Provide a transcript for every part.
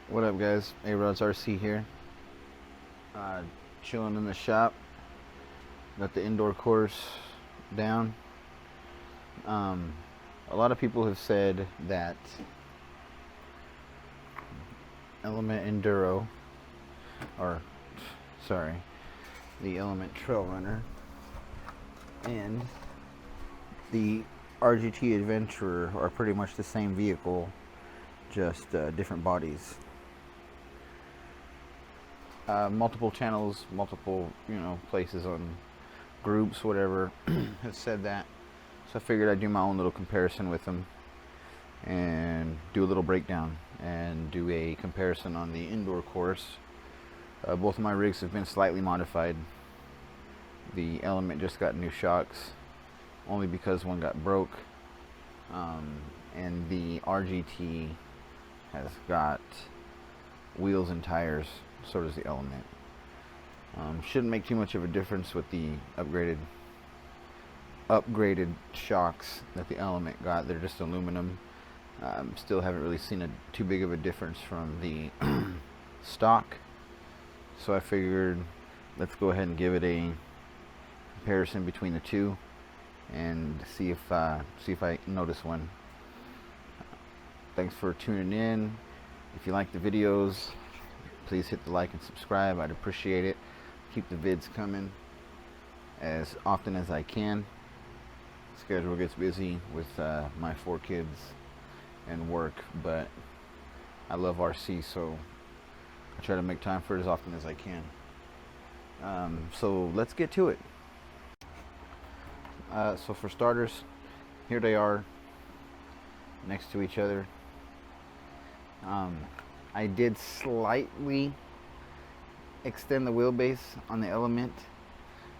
What up, guys? A-Rod's RC here. Chilling in the shop. Got the indoor course down. A lot of people have said that Element Enduro, or sorry, the Element Trailrunner and the RGT Adventurer are pretty much the same vehicle, just different bodies. Multiple channels, multiple places on groups, whatever, have said that. So I figured I'd do my own little comparison with them and do a little breakdown and do a comparison on the indoor course. Both of my rigs have been slightly modified. The Element just got new shocks, only because one got broke, and the RGT has got wheels and tires. So does the Element. Shouldn't make too much of a difference with the upgraded shocks that the Element got. They're just aluminum. Still haven't really seen too big of a difference from the stock. So I figured let's go ahead and give it a comparison between the two and see if I notice one. Thanks for tuning in. If you like the videos, please hit the like and subscribe. I'd appreciate it. Keep the vids coming as often as I can. Schedule gets busy with my 4 kids and work, but I love RC, so I try to make time for it as often as I can. So let's get to it. So for starters, here they are next to each other. I did slightly extend the wheelbase on the Element.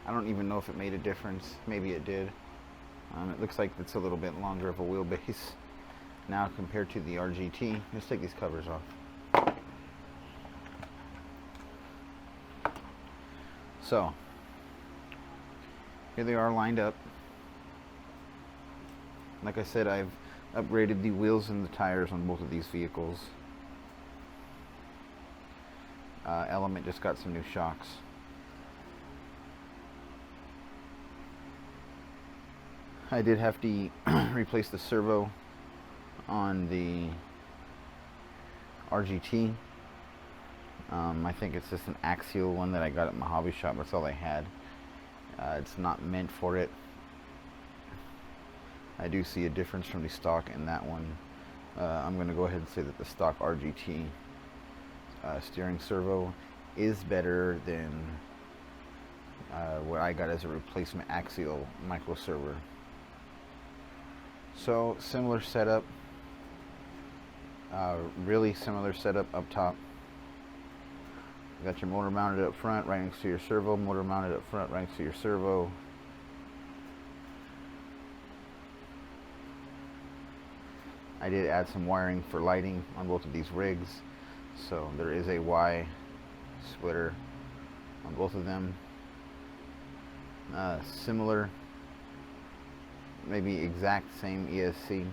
I don't even know if it made a difference. Maybe it did. It looks like it's a little bit longer of a wheelbase now compared to the RGT. Let's take these covers off. So, here they are lined up. Like I said, I've upgraded the wheels and the tires on both of these vehicles. Element just got some new shocks. I did have to replace the servo on the RGT. I think it's just an axial one that I got at my hobby shop. That's all I had. It's not meant for it. I do see a difference from the stock and that one. I'm going to go ahead and say that the stock RGT steering servo is better than what I got as a replacement axial micro servo. So similar setup, really similar setup up top. You got your motor mounted up front right next to your servo, motor mounted up front right next to your servo. I did add some wiring for lighting on both of these rigs. So there is a Y splitter on both of them. Similar, maybe exact same ESC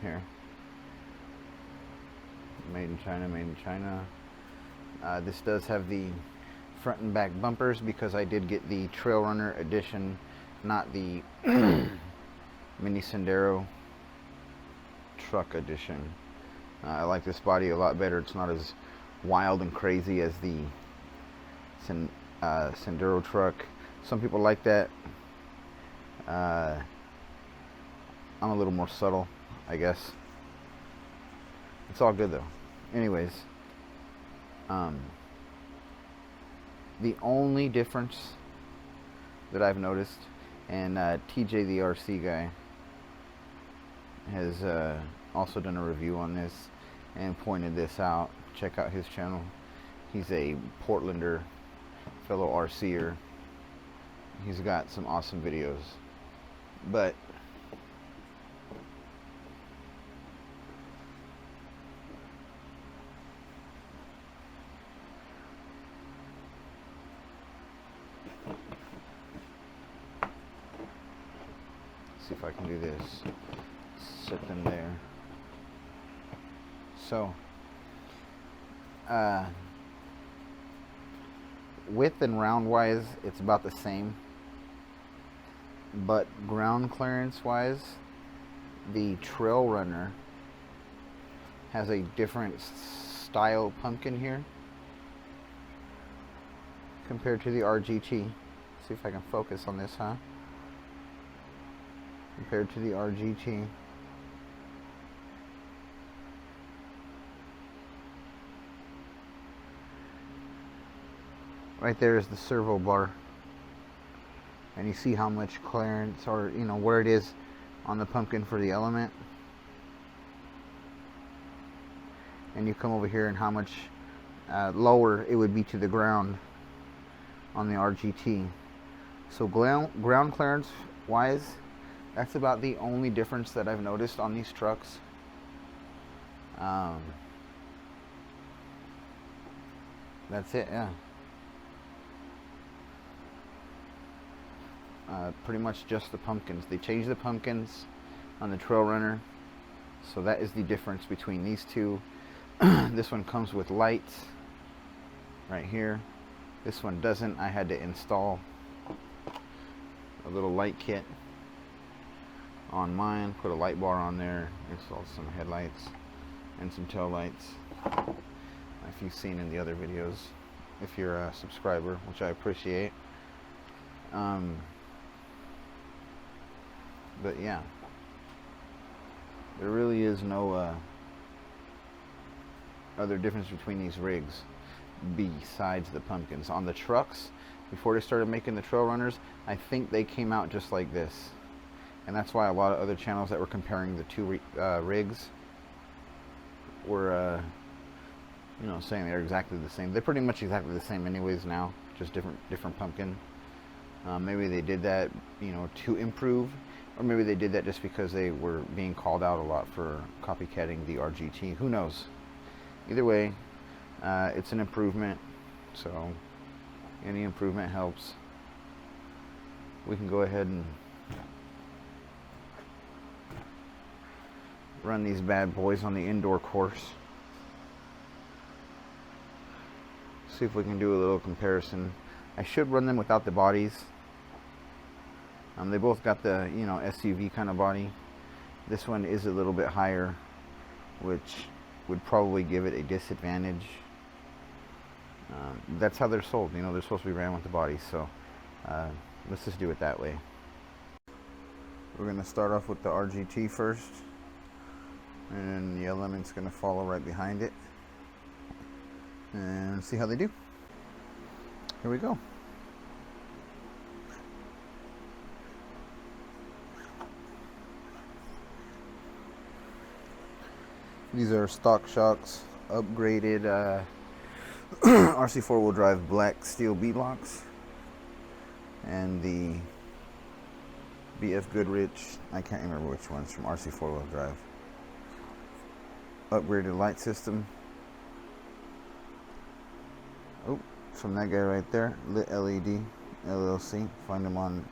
here. Made in China, made in China. This does have the front and back bumpers because I did get the Trailrunner edition, not the Mini Sendero truck edition. I like this body a lot better. It's not as wild and crazy as the Sendero truck. Some people like that. I'm a little more subtle, I guess. It's all good though. Anyways, the only difference that I've noticed, and TJ the RC guy has also done a review on this and pointed this out. Check out his channel. He's a Portlander, fellow RCer. He's got some awesome videos. But see if I can do this. Set them there. So width and round wise, it's about the same, but ground clearance wise, the Trailrunner has a different style pumpkin here compared to the RGT. See if I can focus on this, huh? Compared to the RGT. Right there is the servo bar, and you see how much clearance, or you know where it is on the pumpkin for the element, and you come over here and how much lower it would be to the ground on the RGT. So ground clearance wise, that's about the only difference that I've noticed on these trucks. That's it, yeah. Pretty much just the pumpkins. They changed the pumpkins on the Trailrunner, so that is the difference between these two. This one comes with lights right here. This one doesn't. I had to install a little light kit on mine, put a light bar on there, install some headlights and some tail lights, if you've seen in the other videos, if you're a subscriber, which I appreciate. But yeah, there really is no other difference between these rigs besides the pumpkins. On the trucks, before they started making the Trailrunners, I think they came out just like this, and that's why a lot of other channels that were comparing the two rigs were you know, saying they're exactly the same. They're pretty much exactly the same anyways now, just different pumpkin. Maybe they did that, you know, to improve, or maybe they did that just because they were being called out a lot for copycatting the RGT. Who knows? Either way, it's an improvement, so any improvement helps. We can go ahead and run these bad boys on the indoor course. See if we can do a little comparison. I should run them without the bodies. They both got the, you know, SUV kind of body. This one is a little bit higher, which would probably give it a disadvantage. That's how they're sold, you know, they're supposed to be ran with the body, so let's just do it that way. We're going to start off with the RGT first, and the element's going to follow right behind it, and see how they do. Here we go. These are stock shocks, upgraded RC four-wheel drive black steel beadlocks, and the BF Goodrich, I can't remember which one's from RC four-wheel drive. Upgraded light system. Oh, from that guy right there, Lit LED LLC. Find him on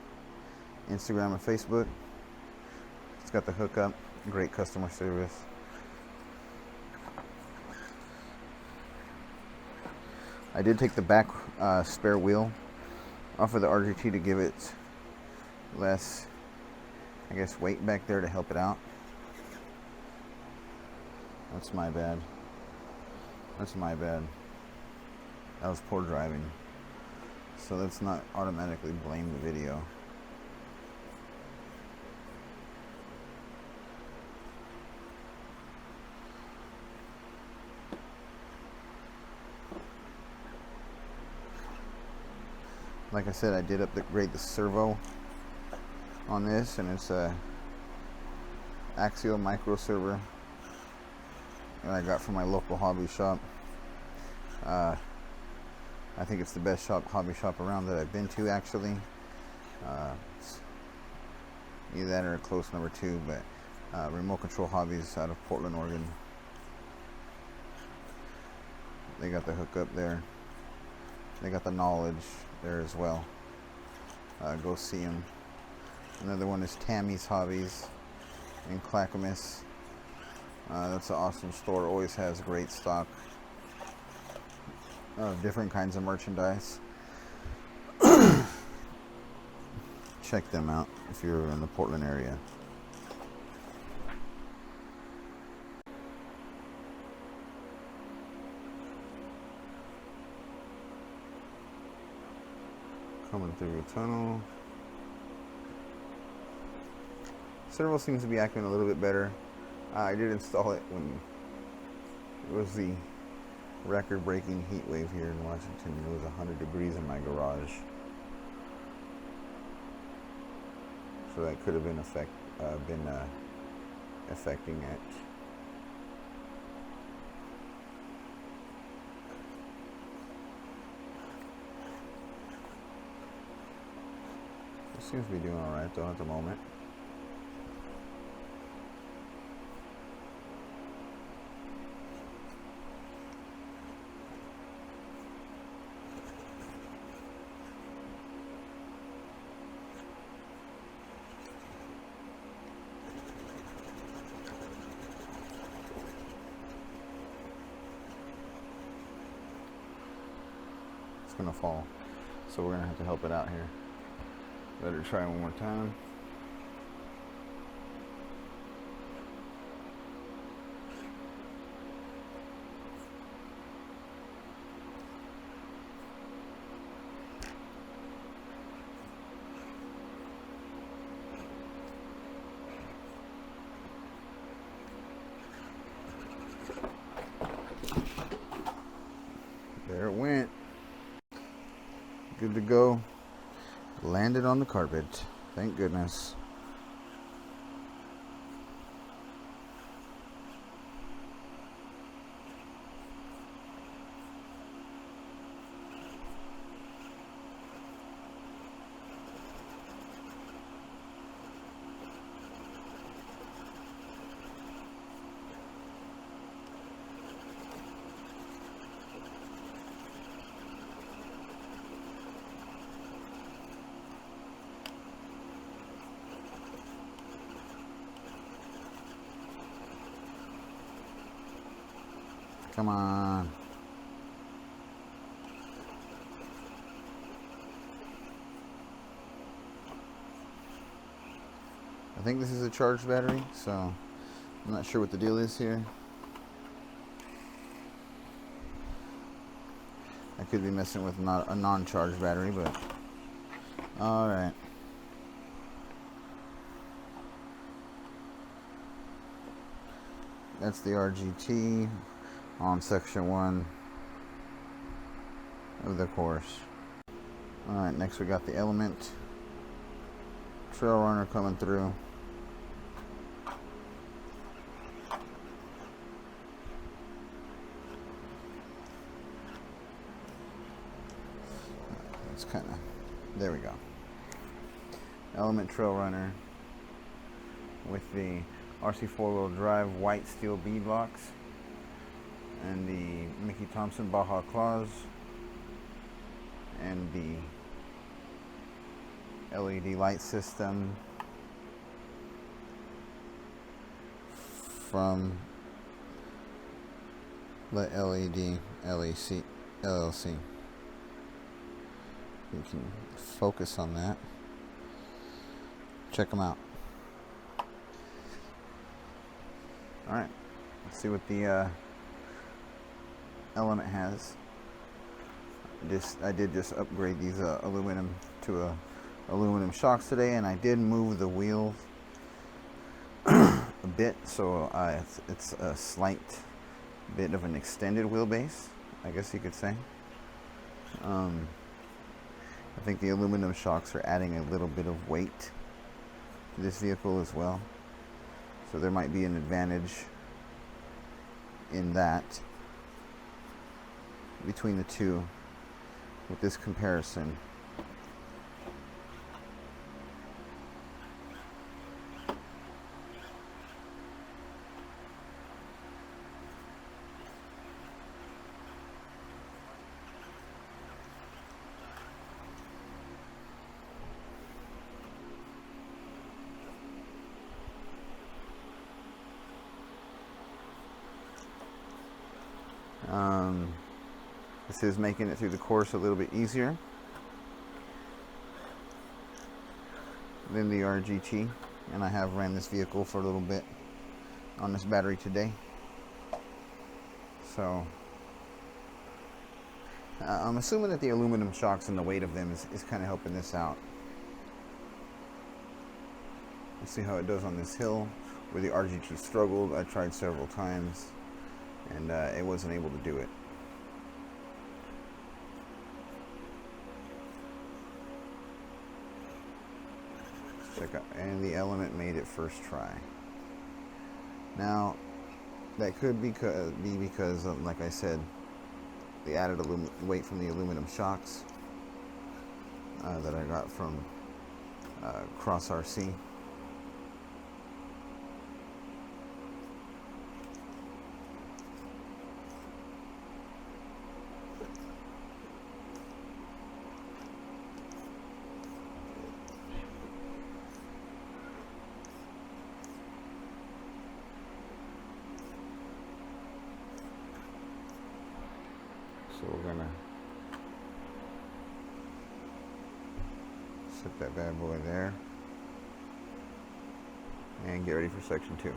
Instagram and Facebook. It's got the hookup, great customer service. I did take the back spare wheel off of the RGT to give it less, I guess, weight back there to help it out. That's my bad. That's my bad. That was poor driving. So let's not automatically blame the video. Like I said, I did upgrade the servo on this, and it's a axial micro servo that I got from my local hobby shop. I think it's the best hobby shop around that I've been to, actually. It's either that or a close number 2, but Remote Control Hobbies out of Portland, Oregon. They got the hookup there. They got the knowledge there as well. Go see them. Another one is Tammy's Hobbies in Clackamas. That's an awesome store. Always has great stock of different kinds of merchandise. Check them out if you're in the Portland area. Coming through a tunnel. Servo seems to be acting a little bit better. I did install it when it was the record-breaking heat wave here in Washington. It was 100 degrees in my garage. So that could have been affecting it. It seems to be doing alright though at the moment. It's gonna fall, so we're gonna have to help it out here. Let her try one more time. There it went. Good to go. Landed on the carpet. Thank goodness. Come on. I think this is a charged battery, so I'm not sure what the deal is here. I could be messing with not a non-charged battery, but all right. That's the RGT on section 1 of the course. All right, next we got the Element Trailrunner coming through. It's kind of, there we go. Element Trailrunner with the RC 4-wheel drive white steel bead locks and the Mickey Thompson Baja claws and the LED light system from the LED LLC. You can focus on that. Check them out. All right, let's see what the Element has. I did just upgrade these aluminum to aluminum shocks today, and I did move the wheels a bit, so it's a slight bit of an extended wheelbase, I guess you could say. I think the aluminum shocks are adding a little bit of weight to this vehicle as well, so there might be an advantage in that between the two with this comparison. This is making it through the course a little bit easier than the RGT, and I have ran this vehicle for a little bit on this battery today. So I'm assuming that the aluminum shocks and the weight of them is kind of helping this out. Let's see how it does on this hill where the RGT struggled. I tried several times and it wasn't able to do it. Let's check out, and the Element made it first try. Now that could be because like I said, the added weight from the aluminum shocks that I got from Cross RC. So we're gonna set that bad boy there and get ready for section 2.